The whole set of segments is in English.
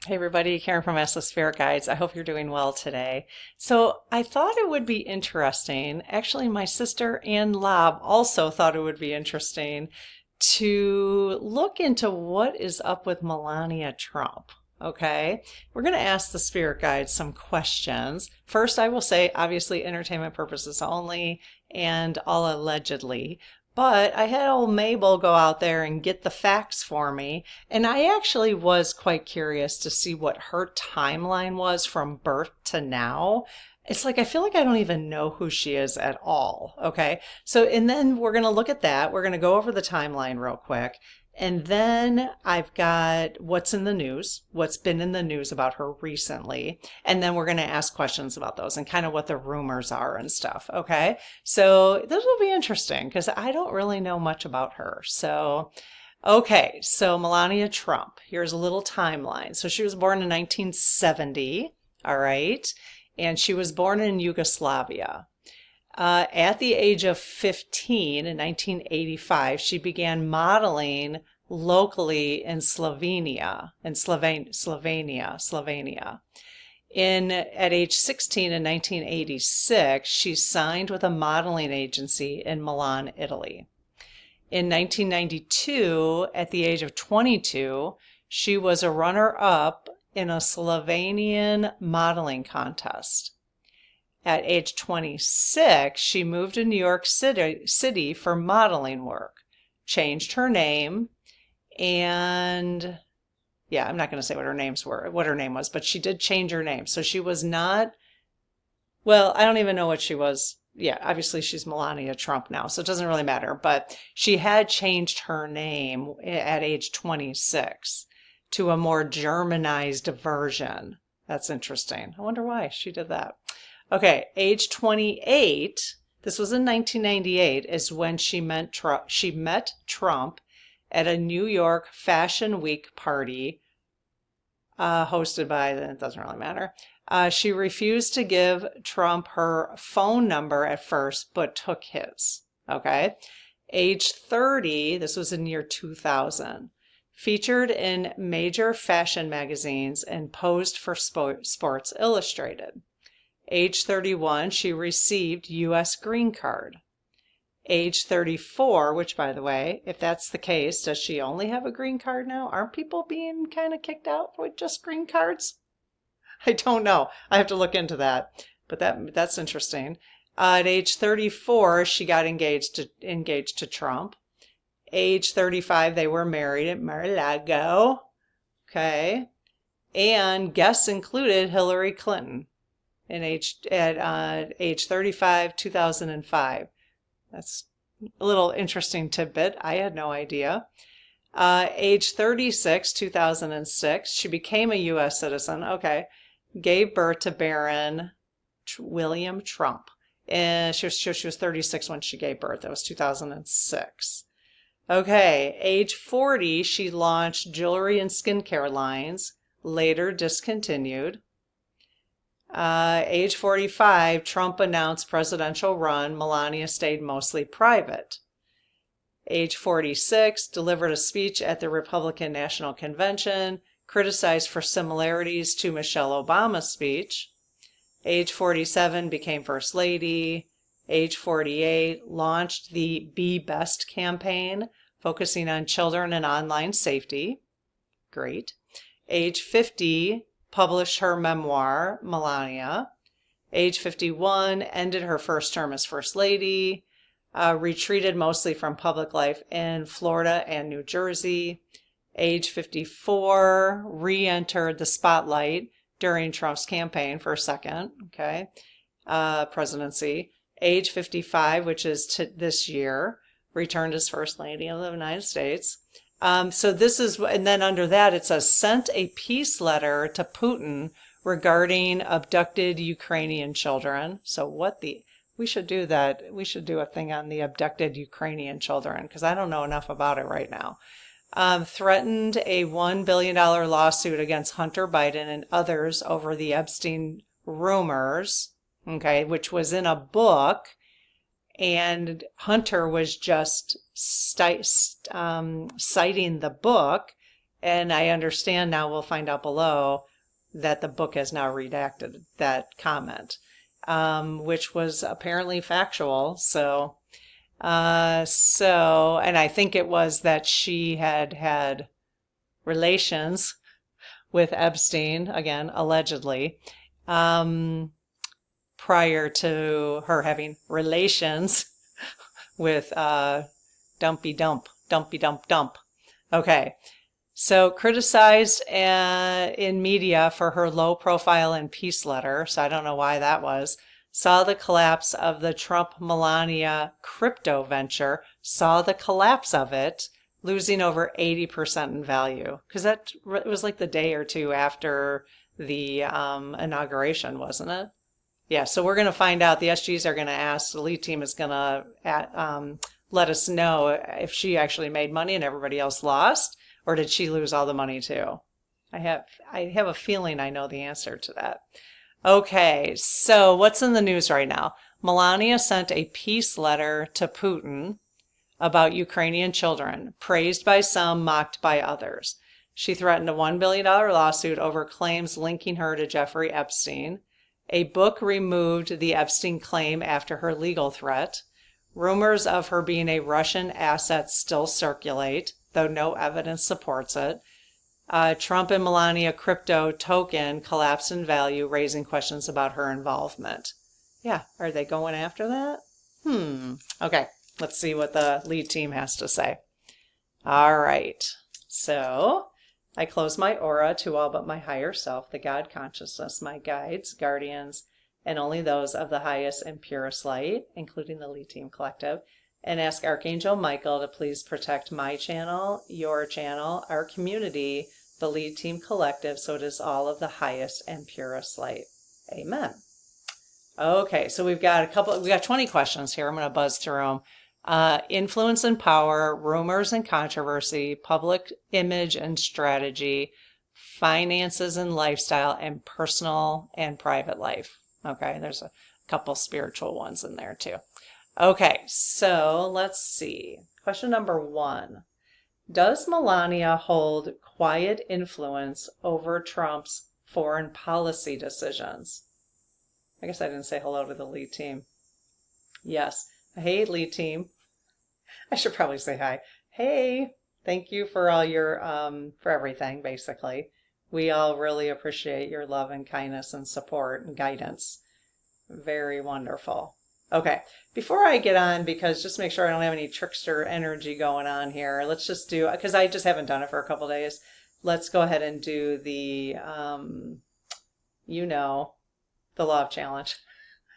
Hey everybody, Karen from Ask the Spirit Guides. I hope you're doing well today. So I thought it would be interesting. Actually, my sister Ann Lobb also thought it would be interesting to look into what is up with Melania Trump. Okay, we're going to ask the Spirit Guides some questions. First, I will say, obviously, entertainment purposes only and all allegedly. But I had old Mabel go out there and get the facts for me. And I actually was quite curious to see what her timeline was from birth to now. It's like I feel like I don't even know who she is at all. Okay. So, and then we're going to look at that. We're going to go over the timeline real quick. And then I've got what's in the news, what's been in the news about her recently. And then we're going to ask questions about those and kind of what the rumors are and stuff. Okay. So this will be interesting because I don't really know much about her. So, okay. So Melania Trump, here's a little timeline. So she was born in 1970. All right. And she was born in Yugoslavia. At the age of 15 in 1985, she began modeling locally in Slovenia. At age 16 in 1986, she signed with a modeling agency in Milan, Italy. In 1992, at the age of 22, she was a runner-up in a Slovenian modeling contest. At age 26, she moved to New York City for modeling work, changed her name, and yeah, I'm not going to say what her name was, but she did change her name. So she was not, well, I don't even know what she was. Yeah, obviously she's Melania Trump now, so it doesn't really matter, but she had changed her name at age 26 to a more Germanized version. That's interesting. I wonder why she did that. Okay, age 28, this was in 1998, is when she met Trump at a New York Fashion Week party hosted by, it doesn't really matter. She refused to give Trump her phone number at first, but took his. Okay, age 30, this was in year 2000. Featured in major fashion magazines and posed for Sports Illustrated. Age 31, she received U.S. green card. Age 34, which by the way, if that's the case, does she only have a green card now? Aren't people being kind of kicked out with just green cards? I don't know. I have to look into that. But that's interesting. At age 34, she got engaged to Trump. Age 35, they were married at Mar-a-Lago. Okay. And guests included Hillary Clinton at age 35, 2005. That's a little interesting tidbit. I had no idea. Age 36, 2006, she became a U.S. citizen. Okay. Gave birth to Baron William Trump. And she was 36 when she gave birth. That was 2006. Okay. Age 40, she launched jewelry and skincare lines, later discontinued. Age 45, Trump announced presidential run. Melania stayed mostly private. Age 46, delivered a speech at the Republican National Convention, criticized for similarities to Michelle Obama's speech. Age 47, became First Lady. Age 48, launched the Be Best campaign, focusing on children and online safety. Great. Age 50, published her memoir, Melania. Age 51, ended her first term as First Lady, retreated mostly from public life in Florida and New Jersey. Age 54, re-entered the spotlight during Trump's campaign for a second, presidency. Age 55, which is this year, returned as First Lady of the United States. So this is, and then under that it says, sent a peace letter to Putin regarding abducted Ukrainian children. So we should do that. We should do a thing on the abducted Ukrainian children because I don't know enough about it right now. Threatened a $1 billion lawsuit against Hunter Biden and others over the Epstein rumors, which was in a book. And Hunter was just citing the book And I understand now, we'll find out below, that the book has now redacted that comment, which was apparently factual. So, and I think it was that she had had relations with Epstein, again, allegedly, prior to her having relations with Dumpy Dump. Okay. So criticized in media for her low profile and peace letter, so I don't know why that was, saw the collapse of the Trump-Melania crypto venture, saw the collapse of it, losing over 80% in value. Because it was like the day or two after the inauguration, wasn't it? Yeah, so we're going to find out. The SGs are going to ask, the lead team is going to let us know if she actually made money and everybody else lost, or did she lose all the money too? I have a feeling I know the answer to that. Okay, so what's in the news right now? Melania sent a peace letter to Putin about Ukrainian children, praised by some, mocked by others. She threatened a $1 billion lawsuit over claims linking her to Jeffrey Epstein. A book removed the Epstein claim after her legal threat. Rumors of her being a Russian asset still circulate, though no evidence supports it. Trump and Melania crypto token collapsed in value, raising questions about her involvement. Yeah, are they going after that? Okay, let's see what the lead team has to say. All right, so I close my aura to all but my higher self, the God consciousness, my guides, guardians, and only those of the highest and purest light, including the lead team collective, and ask Archangel Michael to please protect my channel, your channel, our community, the lead team collective, so it is all of the highest and purest light. Amen. Okay, so we got 20 questions here. I'm going to buzz through them. Influence and power, rumors and controversy, public image and strategy, finances and lifestyle, and personal and private life. Okay, there's a couple spiritual ones in there too. Okay, so let's see. Question number 1. Does Melania hold quiet influence over Trump's foreign policy decisions? I guess I didn't say hello to the lead team. Yes. Hey, lead team. I should probably say hi. Hey, thank you for all your, for everything, basically. We all really appreciate your love and kindness and support and guidance. Very wonderful. Okay, before I get on, because just make sure I don't have any trickster energy going on here, let's just do, because I just haven't done it for a couple days, let's go ahead and do the, the love challenge.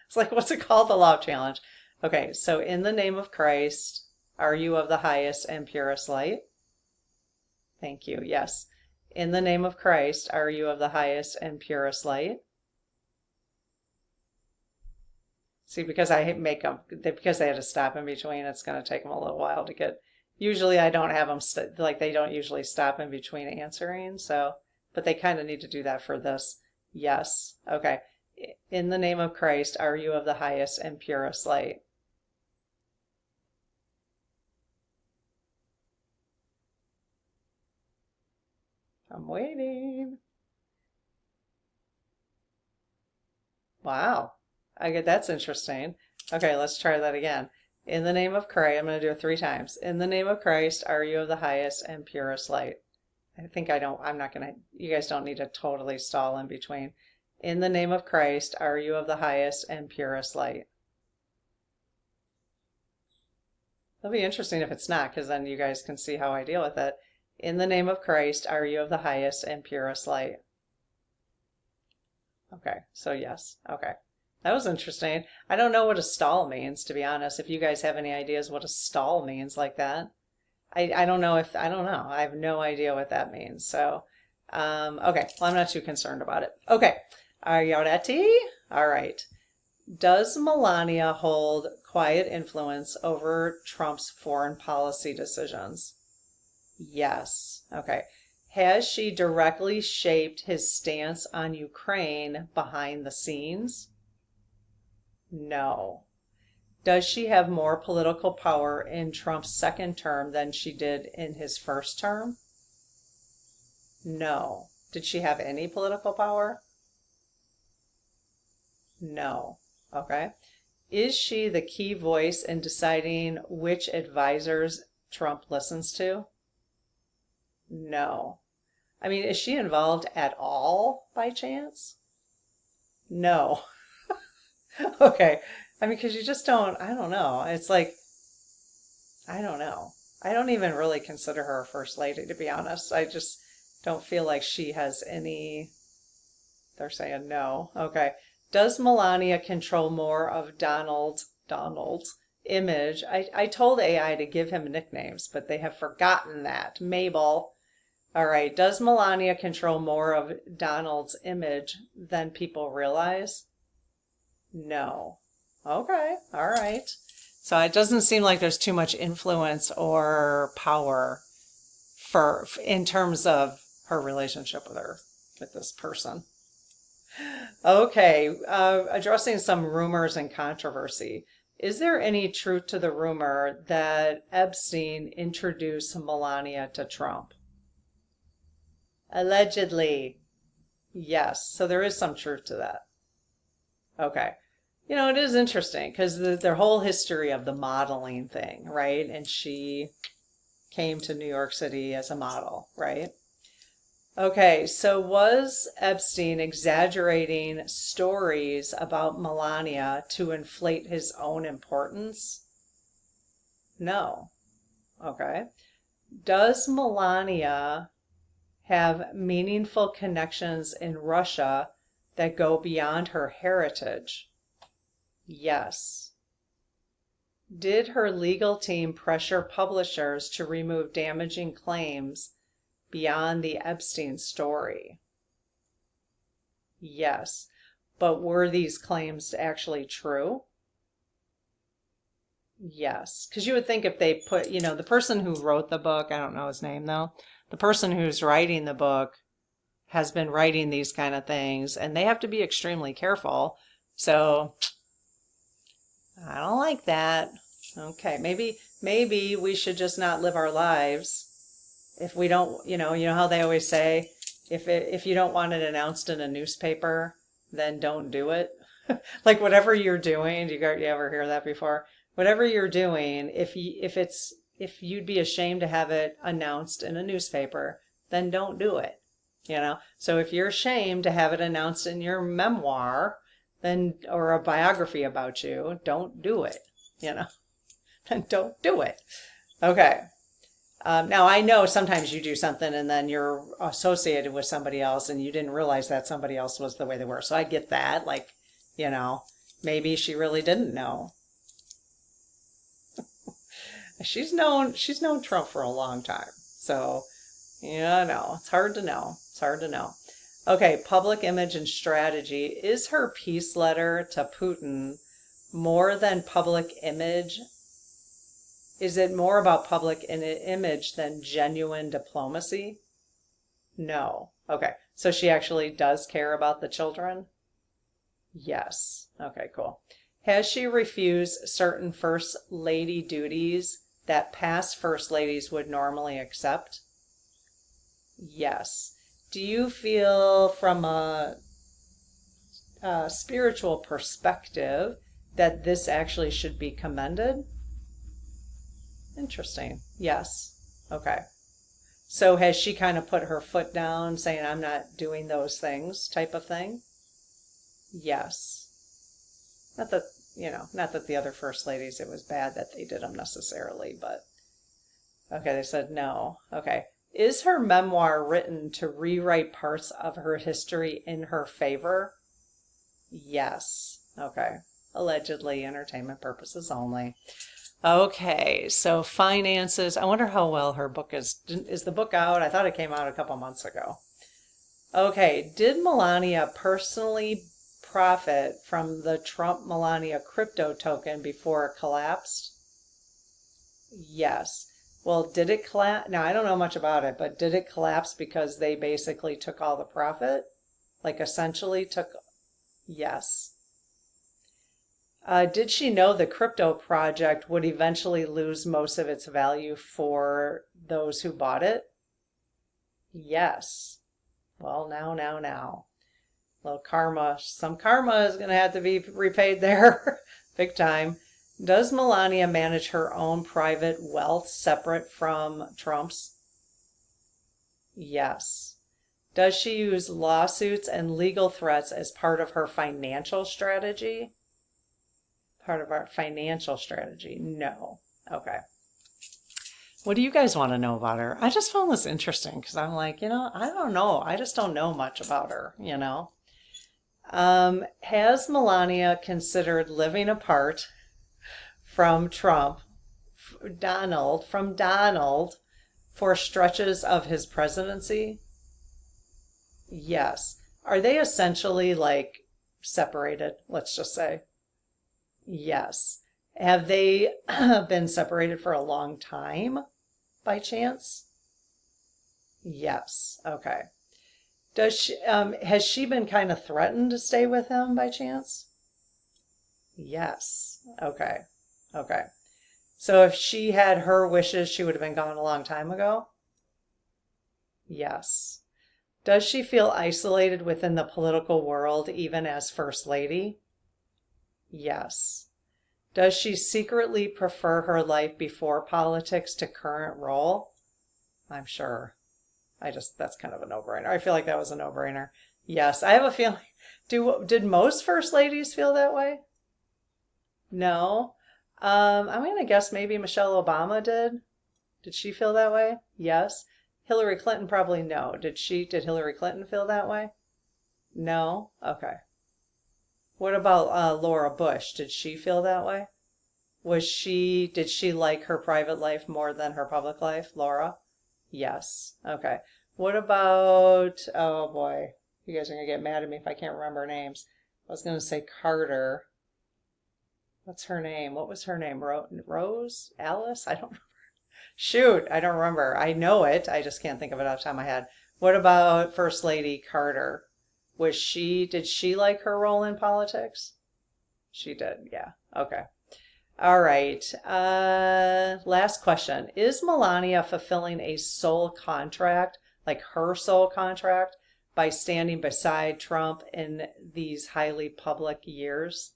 It's like, what's it called? The love challenge. Okay, so in the name of Christ, are you of the highest and purest light? Thank you. Yes. In the name of Christ, are you of the highest and purest light? See, because I make them, because they had to stop in between, it's going to take them a little while to get, usually I don't have them, they don't usually stop in between answering, so, but they kind of need to do that for this. Yes. Okay. In the name of Christ, are you of the highest and purest light? I'm waiting. Wow. That's interesting. Okay, let's try that again. In the name of Christ, I'm going to do it 3 times. In the name of Christ, are you of the highest and purest light? I'm not going to, you guys don't need to totally stall in between. In the name of Christ, are you of the highest and purest light? It'll be interesting if it's not, because then you guys can see how I deal with it. In the name of Christ, are you of the highest and purest light? Okay, so yes. Okay. That was interesting. I don't know what a stall means, to be honest. If you guys have any ideas what a stall means like that. I don't know. I have no idea what that means. So, okay. Well, I'm not too concerned about it. Okay. Are you ready? All right. Does Melania hold quiet influence over Trump's foreign policy decisions? Yes. Okay. Has she directly shaped his stance on Ukraine behind the scenes? No. Does she have more political power in Trump's second term than she did in his first term? No. Did she have any political power? No. Okay. Is she the key voice in deciding which advisors Trump listens to? No. I mean, is she involved at all by chance? No. Okay. I mean, because you just don't, I don't know. It's like, I don't know. I don't even really consider her a first lady, to be honest. I just don't feel like she has any. They're saying no. Okay. Does Melania control more of Donald's image? I told AI to give him nicknames, but they have forgotten that. Mabel. All right. Does Melania control more of Donald's image than people realize? No. Okay. All right. So it doesn't seem like there's too much influence or power for in terms of her relationship with this person. Okay, addressing some rumors and controversy. Is there any truth to the rumor that Epstein introduced Melania to Trump? Allegedly, yes. So there is some truth to that. Okay. You know, it is interesting because their whole history of the modeling thing, right? And she came to New York City as a model, right? Okay, so was Epstein exaggerating stories about Melania to inflate his own importance? No. Okay. Does Melania have meaningful connections in Russia that go beyond her heritage? Yes. Did her legal team pressure publishers to remove damaging claims beyond the Epstein story? Yes. But were these claims actually true? Yes. Because you would think if they put, the person who wrote the book, I don't know his name though, the person who's writing the book has been writing these kind of things and they have to be extremely careful. So I don't like that. Okay, maybe we should just not live our lives if we don't, you know how they always say, if you don't want it announced in a newspaper, then don't do it. Like whatever you're doing, you ever hear that before? Whatever you're doing, if you'd be ashamed to have it announced in a newspaper, then don't do it. So if you're ashamed to have it announced in your memoir, then or a biography about you, don't do it. Then don't do it. Okay. Now I know sometimes you do something and then you're associated with somebody else and you didn't realize that somebody else was the way they were. So I get that. Like, maybe she really didn't know. She's known Trump for a long time. So, no, it's hard to know. It's hard to know. Okay, public image and strategy. Is her peace letter to Putin more than public image? Is it more about public image than genuine diplomacy? No. Okay, so she actually does care about the children? Yes. Okay, cool. Has she refused certain first lady duties that past first ladies would normally accept? Yes. Do you feel from a spiritual perspective that this actually should be commended? Interesting. Yes. Okay. So has she kind of put her foot down saying, I'm not doing those things type of thing? Yes. Not that the other first ladies, it was bad that they did them necessarily, but okay, they said no. Okay. Is her memoir written to rewrite parts of her history in her favor? Yes. Okay. Allegedly, entertainment purposes only. Okay, so finances. I wonder how well her book is. Is the book out? I thought it came out a couple months ago. Okay, did Melania personally profit from the Trump Melania crypto token before it collapsed? Yes. Well, did it collapse? Now, I don't know much about it, but did it collapse because they basically took all the profit? Like essentially took, yes. Did she know the crypto project would eventually lose most of its value for those who bought it? Yes. Well, now. Little karma. Some karma is going to have to be repaid there. Big time. Does Melania manage her own private wealth separate from Trump's? Yes. Does she use lawsuits and legal threats as part of her financial strategy? Part of our financial strategy? No. Okay. What do you guys want to know about her? I just found this interesting because I'm like, I don't know. I just don't know much about her, Has Melania considered living apart from Donald, for stretches of his presidency? Yes. Are they essentially like separated, let's just say? Yes. Have they been separated for a long time by chance? Yes. Okay. Has she been kind of threatened to stay with him by chance? Yes. Okay. Okay. So if she had her wishes, she would have been gone a long time ago? Yes. Does she feel isolated within the political world, even as First Lady? Yes. Does she secretly prefer her life before politics to current role? I'm sure. That's kind of a no-brainer. I feel like that was a no-brainer. Yes, I have a feeling. Did most First Ladies feel that way? No. I'm going to guess maybe Michelle Obama did. Did she feel that way? Yes. Hillary Clinton probably no. Did Hillary Clinton feel that way? No? Okay. What about Laura Bush? Did she feel that way? Did she like her private life more than her public life, Laura? Yes. Okay. What about, oh boy, you guys are going to get mad at me if I can't remember names. I was going to say Carter. What's her name? What was her name? Rose? Alice? I don't remember. Shoot, I don't remember. I know it. I just can't think of it off the top of my head. What about First Lady Carter? Did she like her role in politics? She did, yeah. Okay. All right. Last question. Is Melania fulfilling a soul contract, like her soul contract, by standing beside Trump in these highly public years?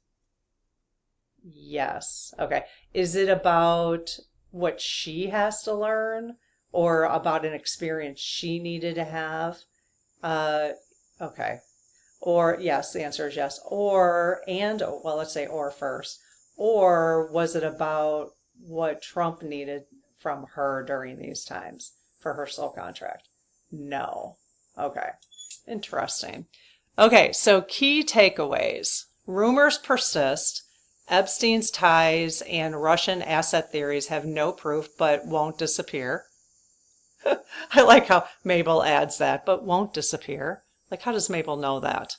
Yes. Okay. Is it about what she has to learn or about an experience she needed to have? Okay. Or yes, the answer is yes. Well, let's say or first. Or was it about what Trump needed from her during these times for her soul contract? No. Okay. Interesting. Okay, so key takeaways. Rumors persist. Epstein's ties and Russian asset theories have no proof but won't disappear. I like how Mabel adds that, but won't disappear. Like, how does Mabel know that,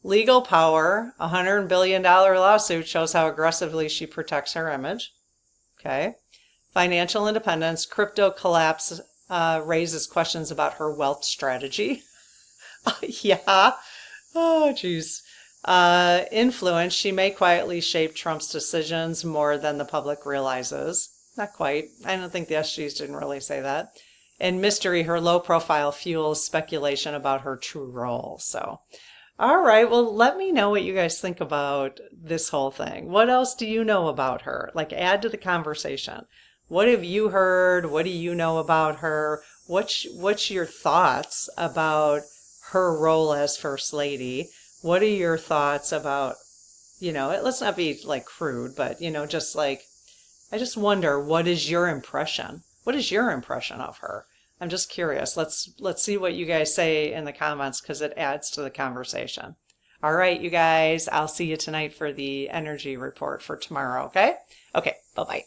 Legal power, a $100 billion lawsuit shows how aggressively she protects her image. Okay. Financial independence, crypto collapse raises questions about her wealth strategy. Yeah. Oh, geez. Influence, she may quietly shape Trump's decisions more than the public realizes. Not quite. I don't think the SGs didn't really say that. And mystery, her low profile fuels speculation about her true role. So, all right. Well, let me know what you guys think about this whole thing. What else do you know about her? Like, add to the conversation. What have you heard? What do you know about her? What's your thoughts about her role as First Lady? What are your thoughts about, let's not be like crude, but, just like, I just wonder, what is your impression? What is your impression of her? I'm just curious. Let's see what you guys say in the comments because it adds to the conversation. All right, you guys, I'll see you tonight for the energy report for tomorrow, okay? Okay, bye-bye.